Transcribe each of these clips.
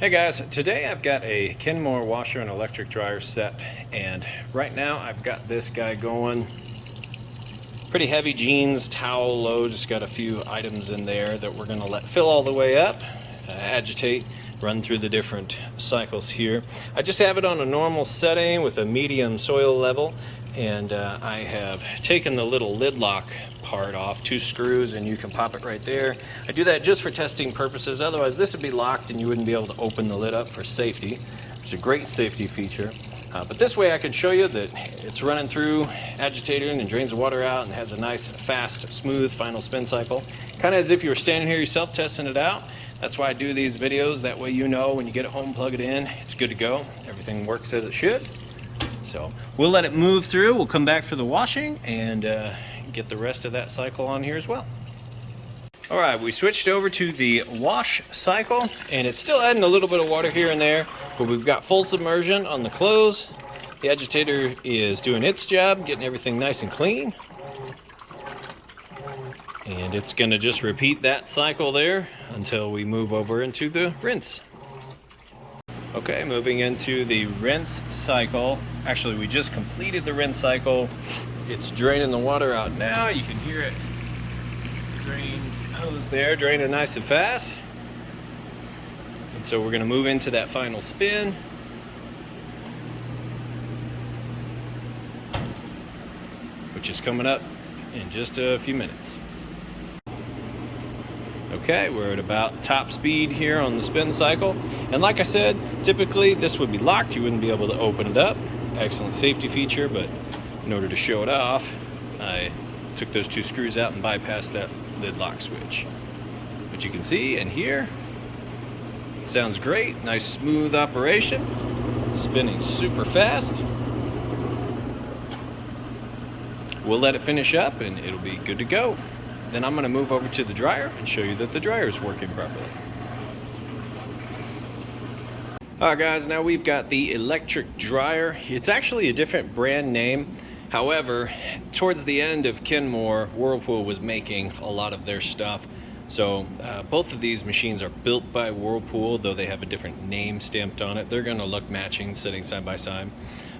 Hey guys, today I've got a Kenmore washer and electric dryer set, and right now I've got this guy going. Pretty heavy jeans, towel load, just got a few items in there that we're gonna let fill all the way up, agitate, run through the different cycles here. I just have it on a normal setting with a medium soil level, and I have taken the little lid lock part off, 2 screws, and you can pop it right there. I do that just for testing purposes, otherwise this would be locked and you wouldn't be able to open the lid up for safety. It's a great safety feature, but this way I can show you that it's running through, agitating, and drains the water out and has a nice, fast, smooth final spin cycle. Kind of as if you were standing here yourself testing it out. That's why I do these videos, that way you know when you get it home, plug it in, it's good to go. Everything works as it should. So we'll let it move through, we'll come back for the washing and get the rest of that cycle on here as well. All right, we switched over to the wash cycle, and it's still adding a little bit of water here and there, but we've got full submersion on the clothes. The agitator is doing its job, getting everything nice and clean. And it's gonna just repeat that cycle there until we move over into the rinse. Okay, moving into the rinse cycle. Actually, we just completed the rinse cycle. It's draining the water out now. You can hear it drain hose there, draining nice and fast. And so we're gonna move into that final spin. Which is coming up in just a few minutes. Okay, we're at about top speed here on the spin cycle. And like I said, typically this would be locked. You wouldn't be able to open it up. Excellent safety feature, but in order to show it off, I took those 2 screws out and bypassed that lid lock switch. But you can see and hear, sounds great. Nice smooth operation, spinning super fast. We'll let it finish up and it'll be good to go. Then I'm going to move over to the dryer and show you that the dryer is working properly. Alright guys, now we've got the electric dryer. It's actually a different brand name. However, towards the end of Kenmore, Whirlpool was making a lot of their stuff. So both of these machines are built by Whirlpool, though they have a different name stamped on it. They're going to look matching sitting side by side.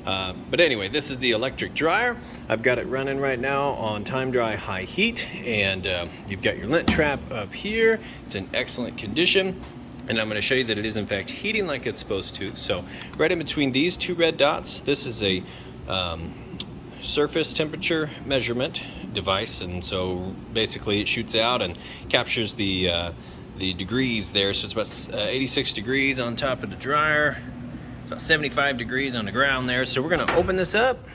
But anyway, this is the electric dryer. I've got it running right now on time dry high heat, and you've got your lint trap up here. It's in excellent condition, and I'm going to show you that it is in fact heating like it's supposed to. So right in between these 2 red dots, this is a surface temperature measurement device, and so basically it shoots out and captures the degrees there. So it's about 86 degrees on top of the dryer. About 75 degrees on the ground there. So we're going to open this up,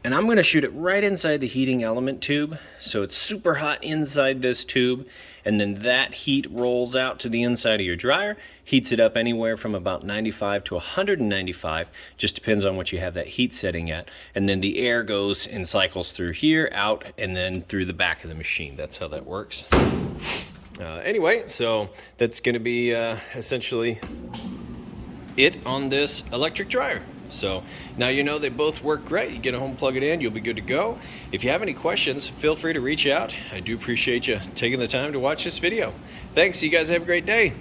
and I'm going to shoot it right inside the heating element tube. So it's super hot inside this tube, and then that heat rolls out to the inside of your dryer, heats it up anywhere from about 95 to 195, just depends on what you have that heat setting at. And then the air goes and cycles through here, out, and then through the back of the machine. That's how that works. Anyway, so that's going to be essentially it on this electric dryer. So now you know they both work great. You get it home, plug it in, you'll be good to go. If you have any questions, feel free to reach out. I do appreciate you taking the time to watch this video. Thanks, you guys have a great day.